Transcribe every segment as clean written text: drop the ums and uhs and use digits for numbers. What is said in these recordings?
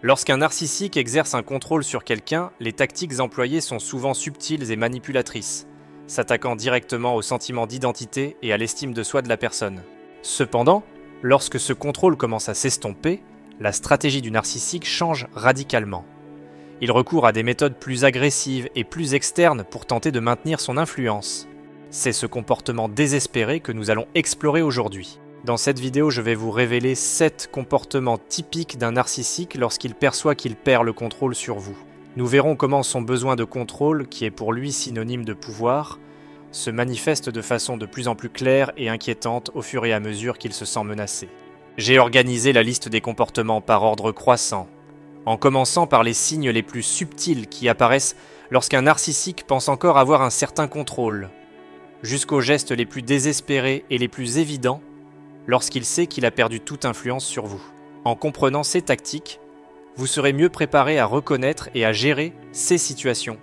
Lorsqu'un narcissique exerce un contrôle sur quelqu'un, les tactiques employées sont souvent subtiles et manipulatrices, s'attaquant directement au sentiment d'identité et à l'estime de soi de la personne. Cependant, lorsque ce contrôle commence à s'estomper, la stratégie du narcissique change radicalement. Il recourt à des méthodes plus agressives et plus externes pour tenter de maintenir son influence. C'est ce comportement désespéré que nous allons explorer aujourd'hui. Dans cette vidéo, je vais vous révéler 7 comportements typiques d'un narcissique lorsqu'il perçoit qu'il perd le contrôle sur vous. Nous verrons comment son besoin de contrôle, qui est pour lui synonyme de pouvoir, se manifeste de façon de plus en plus claire et inquiétante au fur et à mesure qu'il se sent menacé. J'ai organisé la liste des comportements par ordre croissant, en commençant par les signes les plus subtils qui apparaissent lorsqu'un narcissique pense encore avoir un certain contrôle, jusqu'aux gestes les plus désespérés et les plus évidents lorsqu'il sait qu'il a perdu toute influence sur vous. En comprenant ces tactiques, vous serez mieux préparé à reconnaître et à gérer ces situations,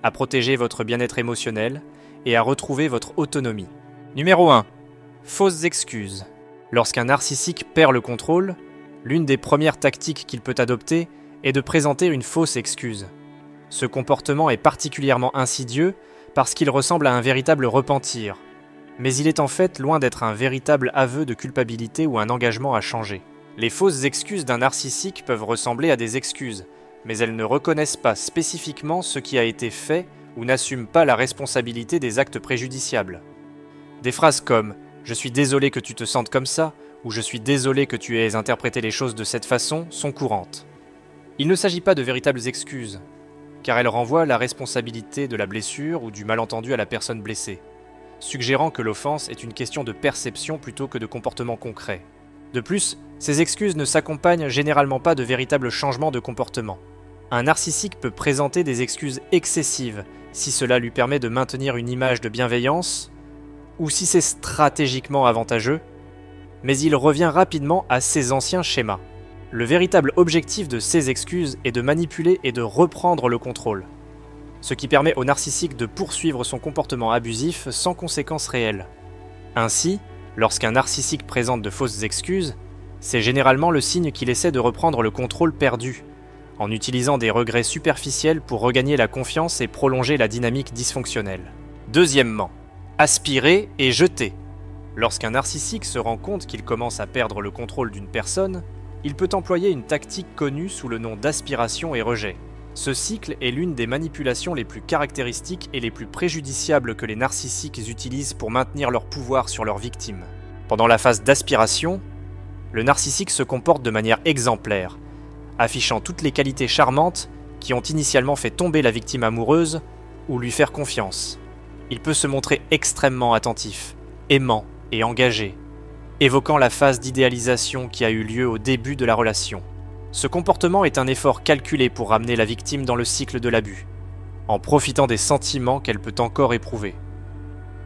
à protéger votre bien-être émotionnel et à retrouver votre autonomie. Numéro 1. Fausses excuses. Lorsqu'un narcissique perd le contrôle, l'une des premières tactiques qu'il peut adopter est de présenter une fausse excuse. Ce comportement est particulièrement insidieux parce qu'il ressemble à un véritable repentir, mais il est en fait loin d'être un véritable aveu de culpabilité ou un engagement à changer. Les fausses excuses d'un narcissique peuvent ressembler à des excuses, mais elles ne reconnaissent pas spécifiquement ce qui a été fait ou n'assument pas la responsabilité des actes préjudiciables. Des phrases comme « Je suis désolé que tu te sentes comme ça » ou « Je suis désolé que tu aies interprété les choses de cette façon » sont courantes. Il ne s'agit pas de véritables excuses, car elles renvoient la responsabilité de la blessure ou du malentendu à la personne blessée, suggérant que l'offense est une question de perception plutôt que de comportement concret. De plus, ces excuses ne s'accompagnent généralement pas de véritables changements de comportement. Un narcissique peut présenter des excuses excessives si cela lui permet de maintenir une image de bienveillance ou si c'est stratégiquement avantageux, mais il revient rapidement à ses anciens schémas. Le véritable objectif de ces excuses est de manipuler et de reprendre le contrôle, ce qui permet au narcissique de poursuivre son comportement abusif sans conséquences réelles. Ainsi, lorsqu'un narcissique présente de fausses excuses, c'est généralement le signe qu'il essaie de reprendre le contrôle perdu, en utilisant des regrets superficiels pour regagner la confiance et prolonger la dynamique dysfonctionnelle. Deuxièmement, aspirer et jeter. Lorsqu'un narcissique se rend compte qu'il commence à perdre le contrôle d'une personne, il peut employer une tactique connue sous le nom d'aspiration et rejet. Ce cycle est l'une des manipulations les plus caractéristiques et les plus préjudiciables que les narcissiques utilisent pour maintenir leur pouvoir sur leurs victimes. Pendant la phase d'aspiration, le narcissique se comporte de manière exemplaire, affichant toutes les qualités charmantes qui ont initialement fait tomber la victime amoureuse ou lui faire confiance. Il peut se montrer extrêmement attentif, aimant et engagé, évoquant la phase d'idéalisation qui a eu lieu au début de la relation. Ce comportement est un effort calculé pour ramener la victime dans le cycle de l'abus, en profitant des sentiments qu'elle peut encore éprouver.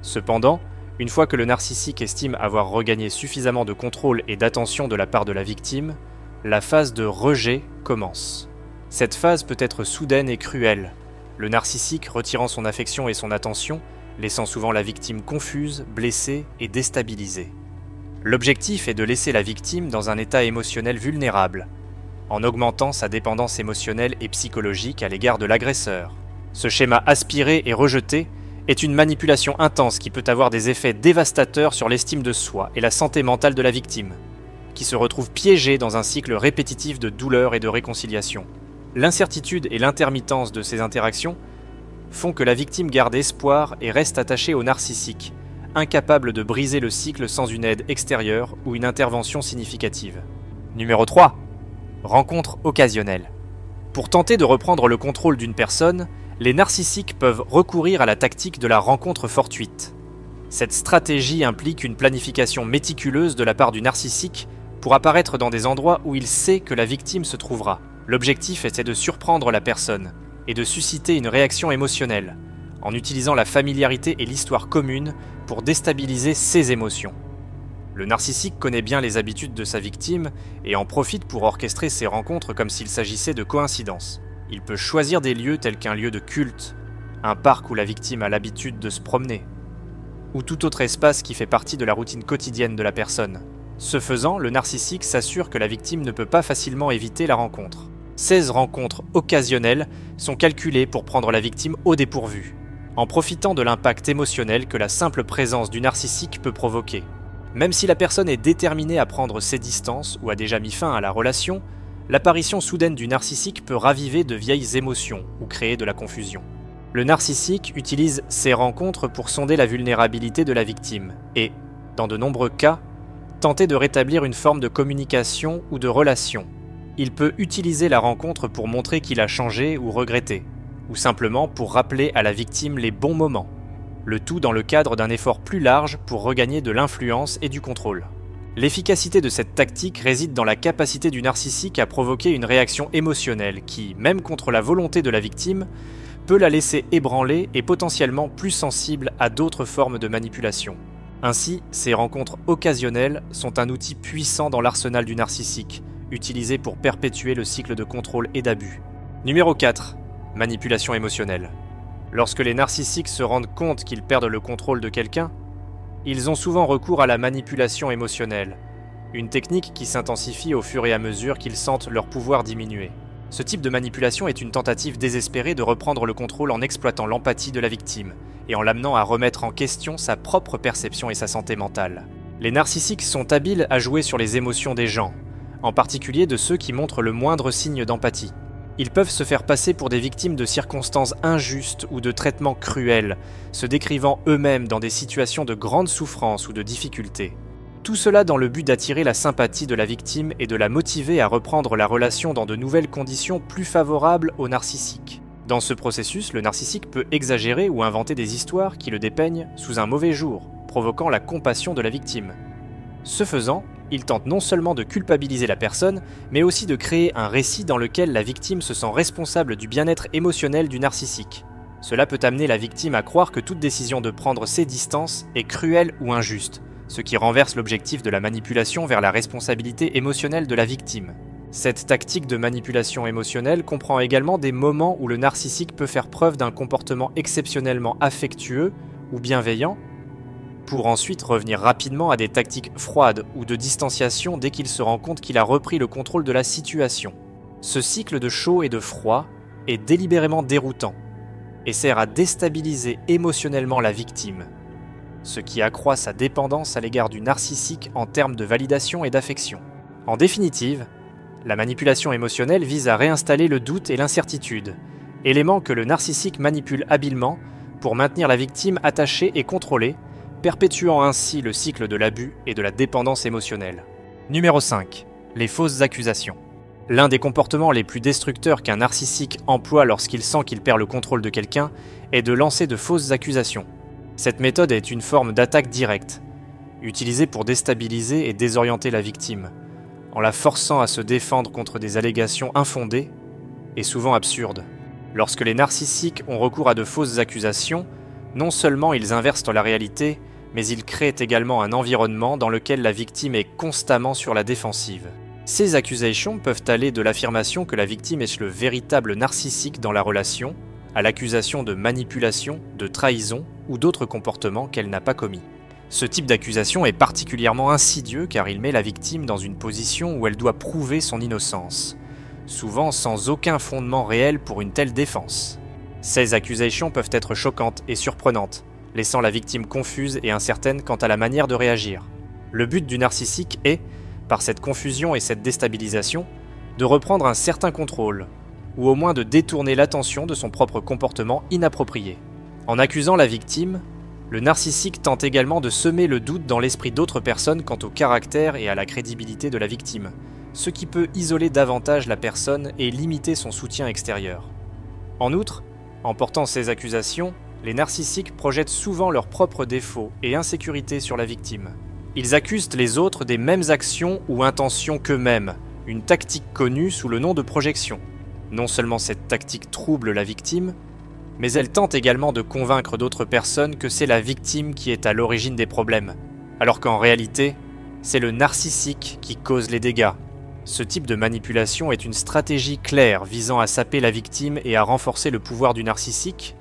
Cependant, une fois que le narcissique estime avoir regagné suffisamment de contrôle et d'attention de la part de la victime, la phase de rejet commence. Cette phase peut être soudaine et cruelle, le narcissique retirant son affection et son attention, laissant souvent la victime confuse, blessée et déstabilisée. L'objectif est de laisser la victime dans un état émotionnel vulnérable, en augmentant sa dépendance émotionnelle et psychologique à l'égard de l'agresseur. Ce schéma aspiré et rejeté est une manipulation intense qui peut avoir des effets dévastateurs sur l'estime de soi et la santé mentale de la victime, qui se retrouve piégée dans un cycle répétitif de douleur et de réconciliation. L'incertitude et l'intermittence de ces interactions font que la victime garde espoir et reste attachée au narcissique, incapable de briser le cycle sans une aide extérieure ou une intervention significative. Numéro 3. Rencontre occasionnelle. Pour tenter de reprendre le contrôle d'une personne, les narcissiques peuvent recourir à la tactique de la rencontre fortuite. Cette stratégie implique une planification méticuleuse de la part du narcissique pour apparaître dans des endroits où il sait que la victime se trouvera. L'objectif est de surprendre la personne et de susciter une réaction émotionnelle, en utilisant la familiarité et l'histoire commune pour déstabiliser ses émotions. Le narcissique connaît bien les habitudes de sa victime et en profite pour orchestrer ses rencontres comme s'il s'agissait de coïncidences. Il peut choisir des lieux tels qu'un lieu de culte, un parc où la victime a l'habitude de se promener, ou tout autre espace qui fait partie de la routine quotidienne de la personne. Ce faisant, le narcissique s'assure que la victime ne peut pas facilement éviter la rencontre. 16 rencontres occasionnelles sont calculées pour prendre la victime au dépourvu, en profitant de l'impact émotionnel que la simple présence du narcissique peut provoquer. Même si la personne est déterminée à prendre ses distances ou a déjà mis fin à la relation, l'apparition soudaine du narcissique peut raviver de vieilles émotions ou créer de la confusion. Le narcissique utilise ces rencontres pour sonder la vulnérabilité de la victime et, dans de nombreux cas, tenter de rétablir une forme de communication ou de relation. Il peut utiliser la rencontre pour montrer qu'il a changé ou regretté, ou simplement pour rappeler à la victime les bons moments, le tout dans le cadre d'un effort plus large pour regagner de l'influence et du contrôle. L'efficacité de cette tactique réside dans la capacité du narcissique à provoquer une réaction émotionnelle qui, même contre la volonté de la victime, peut la laisser ébranler et potentiellement plus sensible à d'autres formes de manipulation. Ainsi, ces rencontres occasionnelles sont un outil puissant dans l'arsenal du narcissique, utilisé pour perpétuer le cycle de contrôle et d'abus. Numéro 4. Manipulation émotionnelle. Lorsque les narcissiques se rendent compte qu'ils perdent le contrôle de quelqu'un, ils ont souvent recours à la manipulation émotionnelle, une technique qui s'intensifie au fur et à mesure qu'ils sentent leur pouvoir diminuer. Ce type de manipulation est une tentative désespérée de reprendre le contrôle en exploitant l'empathie de la victime et en l'amenant à remettre en question sa propre perception et sa santé mentale. Les narcissiques sont habiles à jouer sur les émotions des gens, en particulier de ceux qui montrent le moindre signe d'empathie. Ils peuvent se faire passer pour des victimes de circonstances injustes ou de traitements cruels, se décrivant eux-mêmes dans des situations de grande souffrance ou de difficulté. Tout cela dans le but d'attirer la sympathie de la victime et de la motiver à reprendre la relation dans de nouvelles conditions plus favorables au narcissique. Dans ce processus, le narcissique peut exagérer ou inventer des histoires qui le dépeignent sous un mauvais jour, provoquant la compassion de la victime. Ce faisant, il tente non seulement de culpabiliser la personne, mais aussi de créer un récit dans lequel la victime se sent responsable du bien-être émotionnel du narcissique. Cela peut amener la victime à croire que toute décision de prendre ses distances est cruelle ou injuste, ce qui renverse l'objectif de la manipulation vers la responsabilité émotionnelle de la victime. Cette tactique de manipulation émotionnelle comprend également des moments où le narcissique peut faire preuve d'un comportement exceptionnellement affectueux ou bienveillant, pour ensuite revenir rapidement à des tactiques froides ou de distanciation dès qu'il se rend compte qu'il a repris le contrôle de la situation. Ce cycle de chaud et de froid est délibérément déroutant et sert à déstabiliser émotionnellement la victime, ce qui accroît sa dépendance à l'égard du narcissique en termes de validation et d'affection. En définitive, la manipulation émotionnelle vise à réinstaller le doute et l'incertitude, éléments que le narcissique manipule habilement pour maintenir la victime attachée et contrôlée, perpétuant ainsi le cycle de l'abus et de la dépendance émotionnelle. Numéro 5. Les fausses accusations. L'un des comportements les plus destructeurs qu'un narcissique emploie lorsqu'il sent qu'il perd le contrôle de quelqu'un est de lancer de fausses accusations. Cette méthode est une forme d'attaque directe, utilisée pour déstabiliser et désorienter la victime, en la forçant à se défendre contre des allégations infondées et souvent absurdes. Lorsque les narcissiques ont recours à de fausses accusations, non seulement ils inversent la réalité, mais ils créent également un environnement dans lequel la victime est constamment sur la défensive. Ces accusations peuvent aller de l'affirmation que la victime est le véritable narcissique dans la relation, à l'accusation de manipulation, de trahison ou d'autres comportements qu'elle n'a pas commis. Ce type d'accusation est particulièrement insidieux car il met la victime dans une position où elle doit prouver son innocence, souvent sans aucun fondement réel pour une telle défense. Ces accusations peuvent être choquantes et surprenantes, laissant la victime confuse et incertaine quant à la manière de réagir. Le but du narcissique est, par cette confusion et cette déstabilisation, de reprendre un certain contrôle, ou au moins de détourner l'attention de son propre comportement inapproprié. En accusant la victime, le narcissique tente également de semer le doute dans l'esprit d'autres personnes quant au caractère et à la crédibilité de la victime, ce qui peut isoler davantage la personne et limiter son soutien extérieur. En outre, en portant ces accusations, les narcissiques projettent souvent leurs propres défauts et insécurités sur la victime. Ils accusent les autres des mêmes actions ou intentions qu'eux-mêmes, une tactique connue sous le nom de projection. Non seulement cette tactique trouble la victime, mais elle tente également de convaincre d'autres personnes que c'est la victime qui est à l'origine des problèmes, alors qu'en réalité, c'est le narcissique qui cause les dégâts. Ce type de manipulation est une stratégie claire visant à saper la victime et à renforcer le pouvoir du narcissique,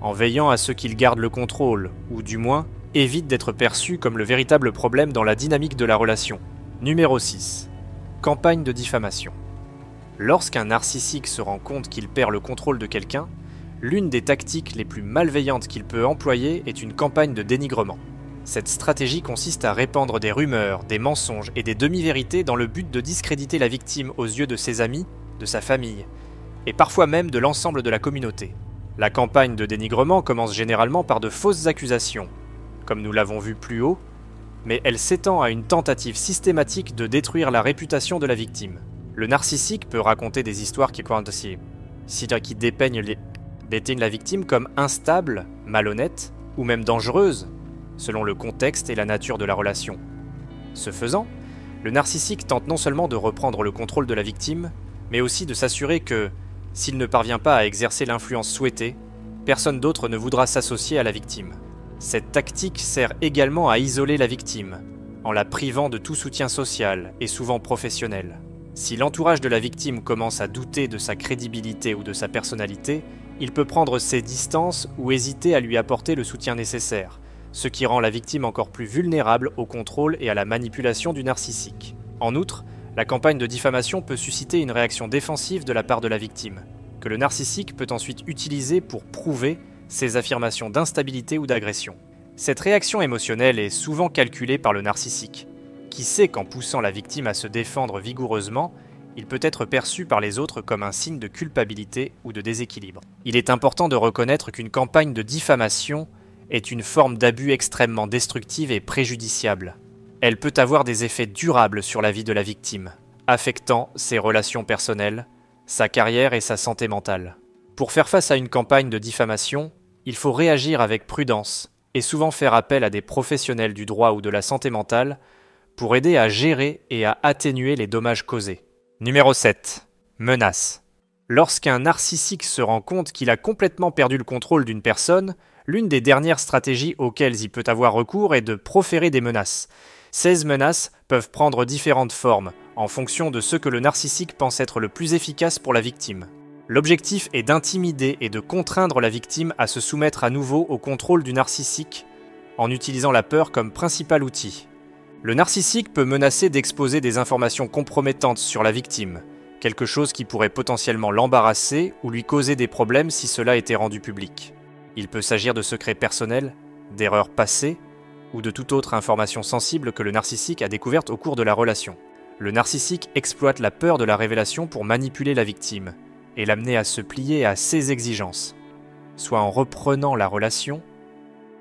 en veillant à ce qu'il garde le contrôle, ou du moins, évite d'être perçu comme le véritable problème dans la dynamique de la relation. Numéro 6. Campagne de diffamation. Lorsqu'un narcissique se rend compte qu'il perd le contrôle de quelqu'un, l'une des tactiques les plus malveillantes qu'il peut employer est une campagne de dénigrement. Cette stratégie consiste à répandre des rumeurs, des mensonges et des demi-vérités dans le but de discréditer la victime aux yeux de ses amis, de sa famille, et parfois même de l'ensemble de la communauté. La campagne de dénigrement commence généralement par de fausses accusations, comme nous l'avons vu plus haut, mais elle s'étend à une tentative systématique de détruire la réputation de la victime. Le narcissique peut raconter des histoires qui dépeignent la victime comme instable, malhonnête ou même dangereuse, selon le contexte et la nature de la relation. Ce faisant, le narcissique tente non seulement de reprendre le contrôle de la victime, mais aussi de s'assurer que, s'il ne parvient pas à exercer l'influence souhaitée, personne d'autre ne voudra s'associer à la victime. Cette tactique sert également à isoler la victime, en la privant de tout soutien social et souvent professionnel. Si l'entourage de la victime commence à douter de sa crédibilité ou de sa personnalité, il peut prendre ses distances ou hésiter à lui apporter le soutien nécessaire, ce qui rend la victime encore plus vulnérable au contrôle et à la manipulation du narcissique. En outre, la campagne de diffamation peut susciter une réaction défensive de la part de la victime, que le narcissique peut ensuite utiliser pour prouver ses affirmations d'instabilité ou d'agression. Cette réaction émotionnelle est souvent calculée par le narcissique, qui sait qu'en poussant la victime à se défendre vigoureusement, il peut être perçu par les autres comme un signe de culpabilité ou de déséquilibre. Il est important de reconnaître qu'une campagne de diffamation est une forme d'abus extrêmement destructive et préjudiciable. Elle peut avoir des effets durables sur la vie de la victime, affectant ses relations personnelles, sa carrière et sa santé mentale. Pour faire face à une campagne de diffamation, il faut réagir avec prudence et souvent faire appel à des professionnels du droit ou de la santé mentale pour aider à gérer et à atténuer les dommages causés. Numéro 7. Menace. Lorsqu'un narcissique se rend compte qu'il a complètement perdu le contrôle d'une personne, l'une des dernières stratégies auxquelles il peut avoir recours est de proférer des menaces. Ces menaces peuvent prendre différentes formes, en fonction de ce que le narcissique pense être le plus efficace pour la victime. L'objectif est d'intimider et de contraindre la victime à se soumettre à nouveau au contrôle du narcissique, en utilisant la peur comme principal outil. Le narcissique peut menacer d'exposer des informations compromettantes sur la victime, quelque chose qui pourrait potentiellement l'embarrasser ou lui causer des problèmes si cela était rendu public. Il peut s'agir de secrets personnels, d'erreurs passées, ou de toute autre information sensible que le narcissique a découverte au cours de la relation. Le narcissique exploite la peur de la révélation pour manipuler la victime, et l'amener à se plier à ses exigences, soit en reprenant la relation,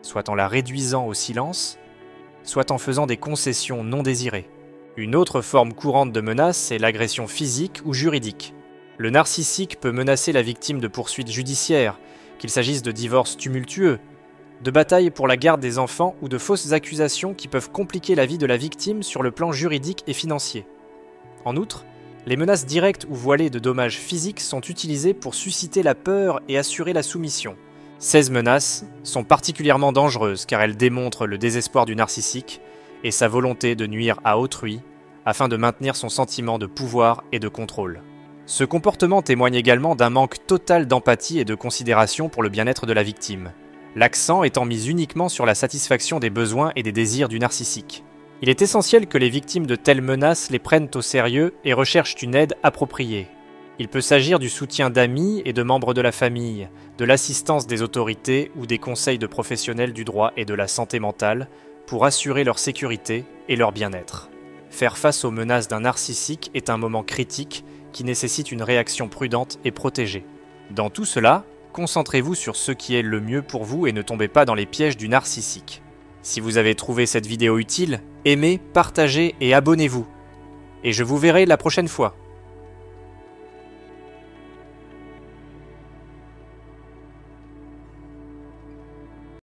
soit en la réduisant au silence, soit en faisant des concessions non désirées. Une autre forme courante de menace est l'agression physique ou juridique. Le narcissique peut menacer la victime de poursuites judiciaires, qu'il s'agisse de divorces tumultueux, de batailles pour la garde des enfants ou de fausses accusations qui peuvent compliquer la vie de la victime sur le plan juridique et financier. En outre, les menaces directes ou voilées de dommages physiques sont utilisées pour susciter la peur et assurer la soumission. Ces menaces sont particulièrement dangereuses car elles démontrent le désespoir du narcissique et sa volonté de nuire à autrui afin de maintenir son sentiment de pouvoir et de contrôle. Ce comportement témoigne également d'un manque total d'empathie et de considération pour le bien-être de la victime, l'accent étant mis uniquement sur la satisfaction des besoins et des désirs du narcissique. Il est essentiel que les victimes de telles menaces les prennent au sérieux et recherchent une aide appropriée. Il peut s'agir du soutien d'amis et de membres de la famille, de l'assistance des autorités ou des conseils de professionnels du droit et de la santé mentale pour assurer leur sécurité et leur bien-être. Faire face aux menaces d'un narcissique est un moment critique qui nécessite une réaction prudente et protégée. Dans tout cela, concentrez-vous sur ce qui est le mieux pour vous et ne tombez pas dans les pièges du narcissique. Si vous avez trouvé cette vidéo utile, aimez, partagez et abonnez-vous. Et je vous verrai la prochaine fois.